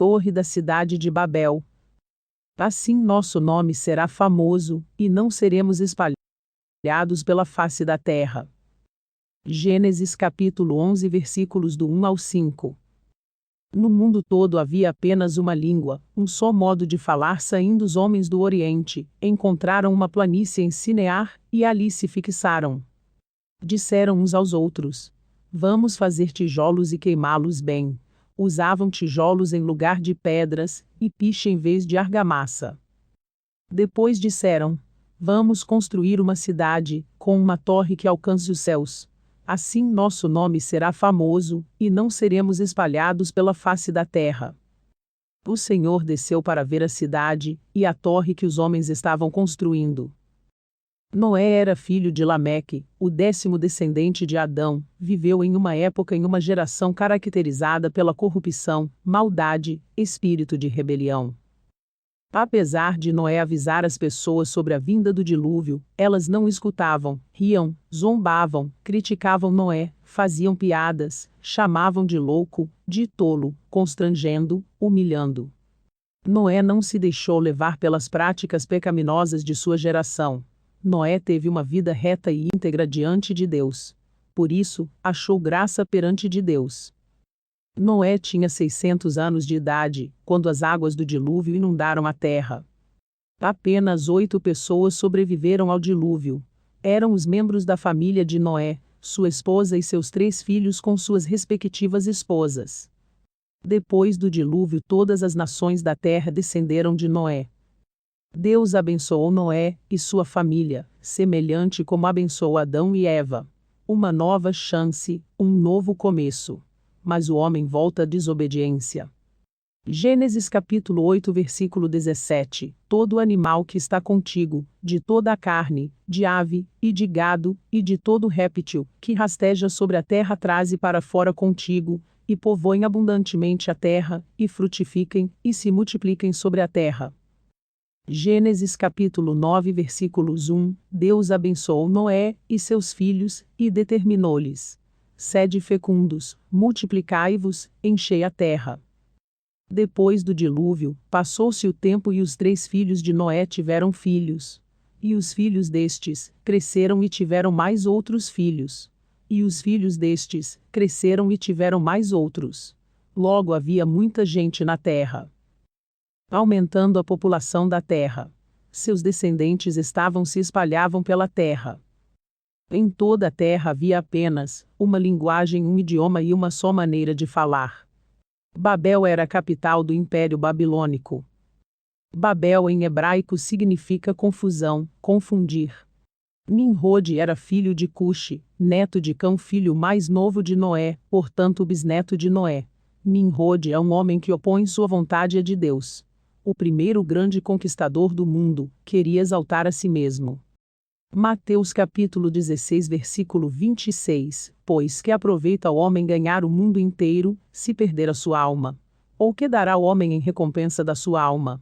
torre da cidade de Babel. Assim nosso nome será famoso, e não seremos espalhados pela face da terra. Gênesis capítulo 11 versículos do 1 ao 5. No mundo todo havia apenas uma língua, um só modo de falar. Saindo os homens do Oriente, encontraram uma planície em Sinear, e ali se fixaram. Disseram uns aos outros: vamos fazer tijolos e queimá-los bem. Usavam tijolos em lugar de pedras, e piche em vez de argamassa. Depois disseram: vamos construir uma cidade, com uma torre que alcance os céus. Assim nosso nome será famoso, e não seremos espalhados pela face da terra. O Senhor desceu para ver a cidade, e a torre que os homens estavam construindo. Noé era filho de Lameque, o 10º descendente de Adão, viveu em uma época em uma geração caracterizada pela corrupção, maldade, espírito de rebelião. Apesar de Noé avisar as pessoas sobre a vinda do dilúvio, elas não escutavam, riam, zombavam, criticavam Noé, faziam piadas, chamavam de louco, de tolo, constrangendo, humilhando. Noé não se deixou levar pelas práticas pecaminosas de sua geração. Noé teve uma vida reta e íntegra diante de Deus. Por isso, achou graça perante de Deus. Noé tinha 600 anos de idade, quando as águas do dilúvio inundaram a terra. Apenas 8 pessoas sobreviveram ao dilúvio. Eram os membros da família de Noé, sua esposa e seus 3 filhos com suas respectivas esposas. Depois do dilúvio, todas as nações da terra descenderam de Noé. Deus abençoou Noé e sua família, semelhante como abençoou Adão e Eva. Uma nova chance, um novo começo. Mas o homem volta à desobediência. Gênesis capítulo 8 versículo 17. Todo animal que está contigo, de toda a carne, de ave, e de gado, e de todo réptil, que rasteja sobre a terra traze para fora contigo, e povoem abundantemente a terra, e frutifiquem, e se multipliquem sobre a terra. Gênesis capítulo 9 versículos 1. Deus abençoou Noé e seus filhos, e determinou-lhes: sede fecundos, multiplicai-vos, enchei a terra. Depois do dilúvio, passou-se o tempo e os 3 filhos de Noé tiveram filhos. E os filhos destes, cresceram e tiveram mais outros filhos. E os filhos destes, cresceram e tiveram mais outros. Logo havia muita gente na terra. Aumentando a população da terra. Seus descendentes se espalhavam pela terra. Em toda a terra havia apenas uma linguagem, um idioma e uma só maneira de falar. Babel era a capital do Império Babilônico. Babel em hebraico significa confusão, confundir. Nimrod era filho de Cuxi, neto de Cão, filho mais novo de Noé, portanto bisneto de Noé. Nimrod é um homem que opõe sua vontade à de Deus. O primeiro grande conquistador do mundo, queria exaltar a si mesmo. Mateus capítulo 16 versículo 26, pois que aproveita ao homem ganhar o mundo inteiro, se perder a sua alma? Ou que dará o homem em recompensa da sua alma?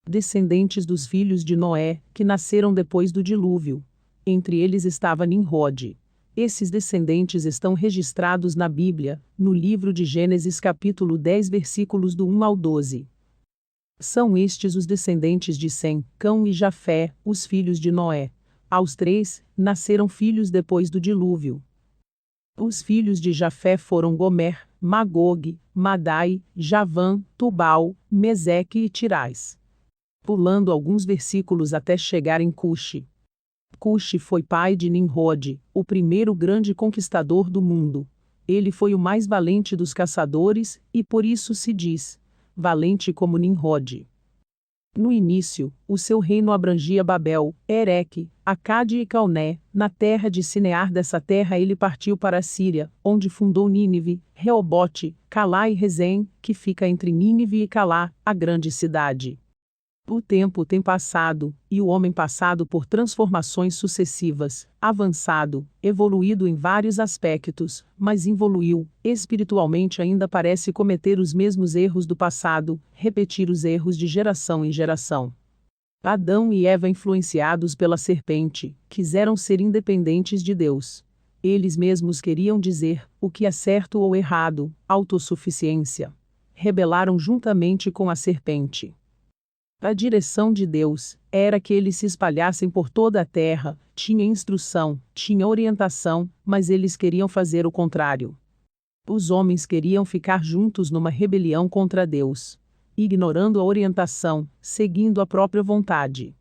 Descendentes dos filhos de Noé, que nasceram depois do dilúvio. Entre eles estava Nimrod. Esses descendentes estão registrados na Bíblia, no livro de Gênesis capítulo 10 versículos do 1 ao 12. São estes os descendentes de Sem, Cão e Jafé, os filhos de Noé. Aos 3, nasceram filhos depois do dilúvio. Os filhos de Jafé foram Gomer, Magog, Madai, Javã, Tubal, Meseque e Tirás. Pulando alguns versículos até chegar em Cuxi. Cuxi foi pai de Nimrod, o primeiro grande conquistador do mundo. Ele foi o mais valente dos caçadores, e por isso se diz, valente como Nimrod. No início, o seu reino abrangia Babel, Ereque, Acade e Calné. Na terra de Sinear, dessa terra ele partiu para a Síria, onde fundou Nínive, Reobote, Calá e Rezém, que fica entre Nínive e Calá, a grande cidade. O tempo tem passado, e o homem passado por transformações sucessivas, avançado, evoluído em vários aspectos, mas involuiu, espiritualmente ainda parece cometer os mesmos erros do passado, repetir os erros de geração em geração. Adão e Eva, influenciados pela serpente, quiseram ser independentes de Deus. Eles mesmos queriam dizer o que é certo ou errado, autossuficiência. rebelaram juntamente com a serpente. A direção de Deus era que eles se espalhassem por toda a terra, tinha instrução, tinha orientação, mas eles queriam fazer o contrário. Os homens queriam ficar juntos numa rebelião contra Deus, ignorando a orientação, seguindo a própria vontade.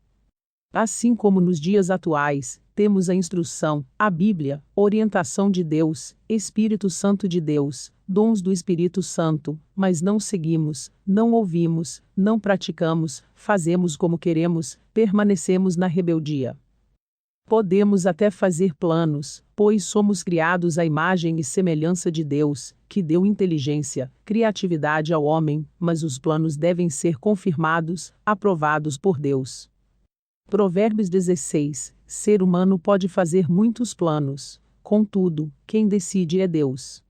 Assim como nos dias atuais, temos a instrução, a Bíblia, orientação de Deus, Espírito Santo de Deus, dons do Espírito Santo, mas não seguimos, não ouvimos, não praticamos, fazemos como queremos, permanecemos na rebeldia. Podemos até fazer planos, pois somos criados à imagem e semelhança de Deus, que deu inteligência, criatividade ao homem, mas os planos devem ser confirmados, aprovados por Deus. Provérbios 16. Ser humano pode fazer muitos planos, contudo, quem decide é Deus.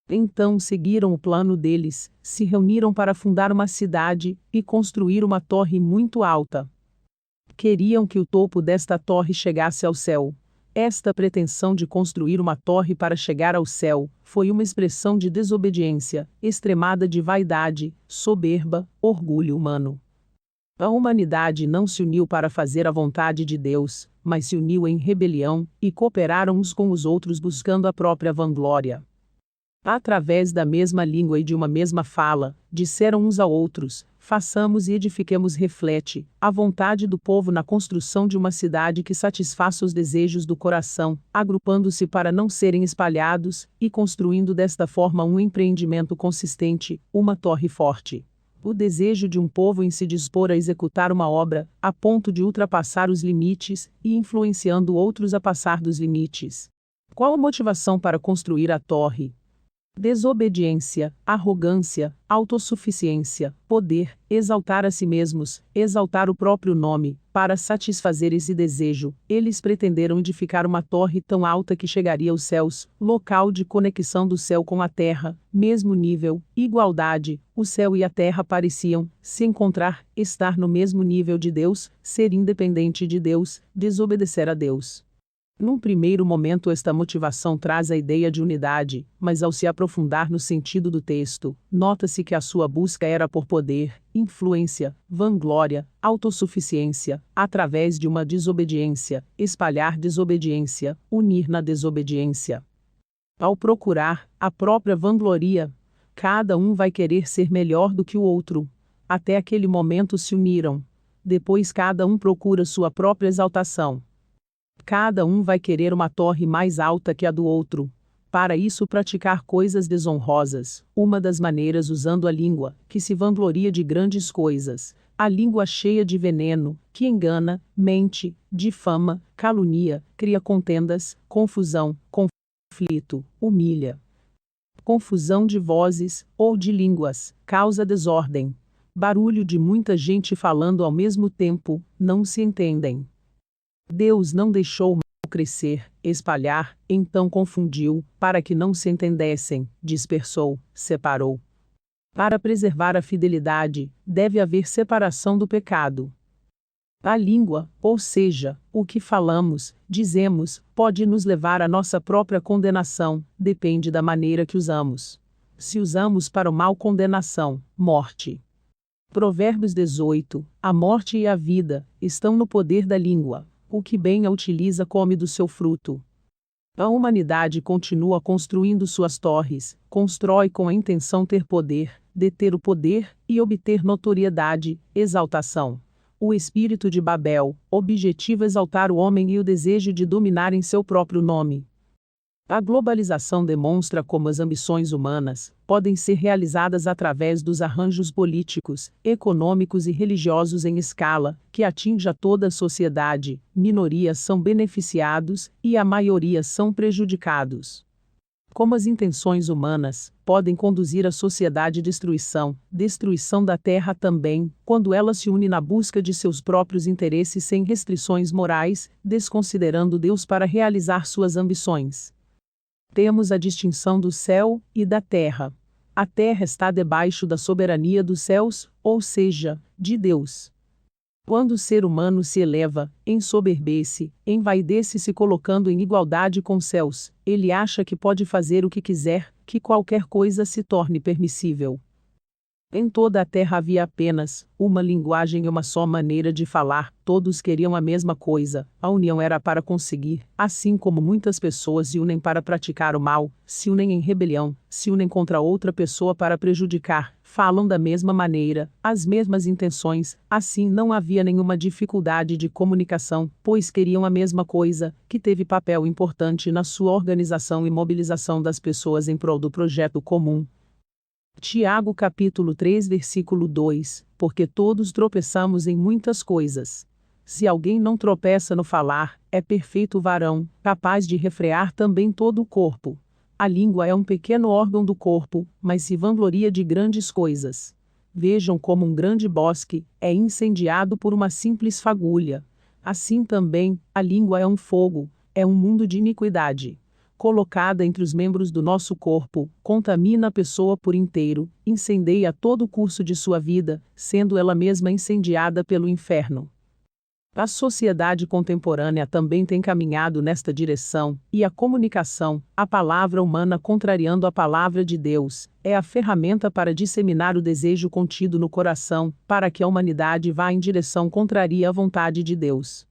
Então seguiram o plano deles, se reuniram para fundar uma cidade e construir uma torre muito alta. Queriam que o topo desta torre chegasse ao céu. Esta pretensão de construir uma torre para chegar ao céu foi uma expressão de desobediência, extremada de vaidade, soberba, orgulho humano. A humanidade não se uniu para fazer a vontade de Deus, mas se uniu em rebelião, e cooperaram uns com os outros buscando a própria vanglória. Através da mesma língua e de uma mesma fala, disseram uns a outros: façamos e edifiquemos. Reflete a vontade do povo na construção de uma cidade que satisfaça os desejos do coração, agrupando-se para não serem espalhados, e construindo desta forma um empreendimento consistente, uma torre forte. O desejo de um povo em se dispor a executar uma obra, a ponto de ultrapassar os limites, e influenciando outros a passar dos limites. Qual a motivação para construir a torre? Desobediência, arrogância, autossuficiência, poder, exaltar a si mesmos, exaltar o próprio nome. Para satisfazer esse desejo, eles pretenderam edificar uma torre tão alta que chegaria aos céus, local de conexão do céu com a terra, mesmo nível, igualdade. O céu e a terra pareciam se encontrar, estar no mesmo nível de Deus, ser independente de Deus, desobedecer a Deus. Num primeiro momento, esta motivação traz a ideia de unidade, mas ao se aprofundar no sentido do texto, nota-se que a sua busca era por poder, influência, vanglória, autossuficiência, através de uma desobediência, espalhar desobediência, unir na desobediência. Ao procurar a própria vangloria, cada um vai querer ser melhor do que o outro. Até aquele momento se uniram. Depois cada um procura sua própria exaltação. Cada um vai querer uma torre mais alta que a do outro. Para isso praticar coisas desonrosas, uma das maneiras usando a língua, que se vangloria de grandes coisas, a língua cheia de veneno, que engana, mente, difama, calunia, cria contendas, confusão, conflito, humilha. Confusão de vozes, ou de línguas, causa desordem. Barulho de muita gente falando ao mesmo tempo, não se entendem. Deus não deixou o mal crescer, espalhar, então confundiu, para que não se entendessem, dispersou, separou. Para preservar a fidelidade, deve haver separação do pecado. A língua, ou seja, o que falamos, dizemos, pode nos levar à nossa própria condenação, depende da maneira que usamos. Se usamos para o mal, condenação, morte. Provérbios 18. A morte e a vida estão no poder da língua. O que bem a utiliza come do seu fruto. A humanidade continua construindo suas torres, constrói com a intenção ter poder, deter o poder e obter notoriedade, exaltação. O espírito de Babel, objetivo exaltar o homem e o desejo de dominar em seu próprio nome. A globalização demonstra como as ambições humanas podem ser realizadas através dos arranjos políticos, econômicos e religiosos em escala, que atinge a toda a sociedade. Minorias são beneficiados e a maioria são prejudicados. Como as intenções humanas podem conduzir a sociedade à destruição da terra também, quando ela se une na busca de seus próprios interesses sem restrições morais, desconsiderando Deus para realizar suas ambições. Temos a distinção do céu e da terra. A terra está debaixo da soberania dos céus, ou seja, de Deus. Quando o ser humano se eleva, ensoberbece, envaidece-se colocando em igualdade com os céus, ele acha que pode fazer o que quiser, que qualquer coisa se torne permissível. Em toda a terra havia apenas uma linguagem e uma só maneira de falar, todos queriam a mesma coisa, a união era para conseguir, assim como muitas pessoas se unem para praticar o mal, se unem em rebelião, se unem contra outra pessoa para prejudicar, falam da mesma maneira, as mesmas intenções, assim não havia nenhuma dificuldade de comunicação, pois queriam a mesma coisa, que teve papel importante na sua organização e mobilização das pessoas em prol do projeto comum. Tiago capítulo 3 versículo 2, porque todos tropeçamos em muitas coisas. Se alguém não tropeça no falar, é perfeito varão, capaz de refrear também todo o corpo. A língua é um pequeno órgão do corpo, mas se vangloria de grandes coisas. Vejam como um grande bosque é incendiado por uma simples fagulha. Assim também, a língua é um fogo, é um mundo de iniquidade. Colocada entre os membros do nosso corpo, contamina a pessoa por inteiro, incendeia todo o curso de sua vida, sendo ela mesma incendiada pelo inferno. A sociedade contemporânea também tem caminhado nesta direção, e a comunicação, a palavra humana contrariando a palavra de Deus, é a ferramenta para disseminar o desejo contido no coração, para que a humanidade vá em direção contrária à vontade de Deus.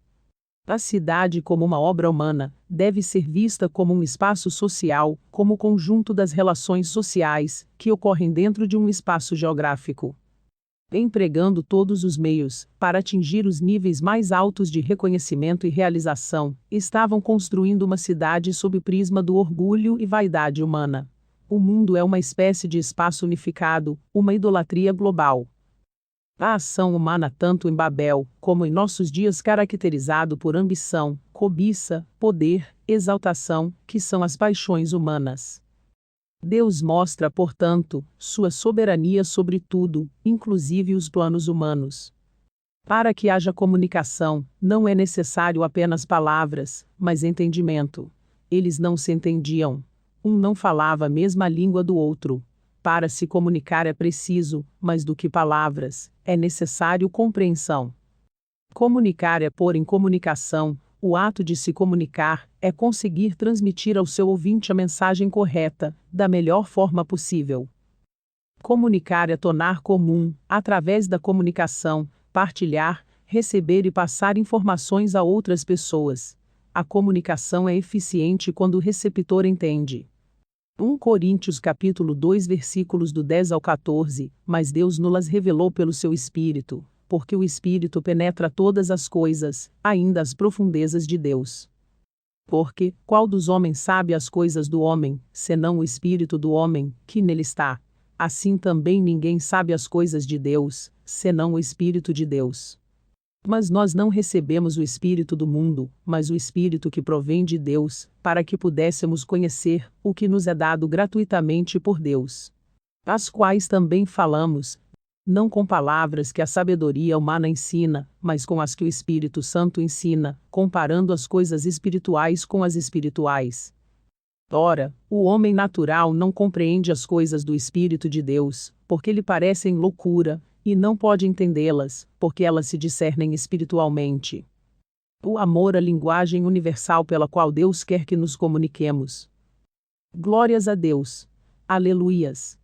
A cidade como uma obra humana, deve ser vista como um espaço social, como o conjunto das relações sociais, que ocorrem dentro de um espaço geográfico. Empregando todos os meios, para atingir os níveis mais altos de reconhecimento e realização, estavam construindo uma cidade sob o prisma do orgulho e vaidade humana. O mundo é uma espécie de espaço unificado, uma idolatria global. A ação humana tanto em Babel, como em nossos dias caracterizado por ambição, cobiça, poder, exaltação, que são as paixões humanas. Deus mostra, portanto, sua soberania sobre tudo, inclusive os planos humanos. Para que haja comunicação, não é necessário apenas palavras, mas entendimento. Eles não se entendiam. Um não falava a mesma língua do outro. Para se comunicar é preciso, mais do que palavras, é necessário compreensão. Comunicar é pôr em comunicação, o ato de se comunicar é conseguir transmitir ao seu ouvinte a mensagem correta, da melhor forma possível. Comunicar é tornar comum, através da comunicação, partilhar, receber e passar informações a outras pessoas. A comunicação é eficiente quando o receptor entende. 1 Coríntios capítulo 2 versículos do 10 ao 14, mas Deus nos revelou pelo seu Espírito, porque o Espírito penetra todas as coisas, ainda as profundezas de Deus. Porque, qual dos homens sabe as coisas do homem, senão o Espírito do homem, que nele está? Assim também ninguém sabe as coisas de Deus, senão o Espírito de Deus. Mas nós não recebemos o Espírito do mundo, mas o Espírito que provém de Deus, para que pudéssemos conhecer o que nos é dado gratuitamente por Deus. As quais também falamos, não com palavras que a sabedoria humana ensina, mas com as que o Espírito Santo ensina, comparando as coisas espirituais com as espirituais. Ora, o homem natural não compreende as coisas do Espírito de Deus, porque lhe parecem loucura, e não pode entendê-las, porque elas se discernem espiritualmente. O amor, a linguagem universal pela qual Deus quer que nos comuniquemos. Glórias a Deus. Aleluias.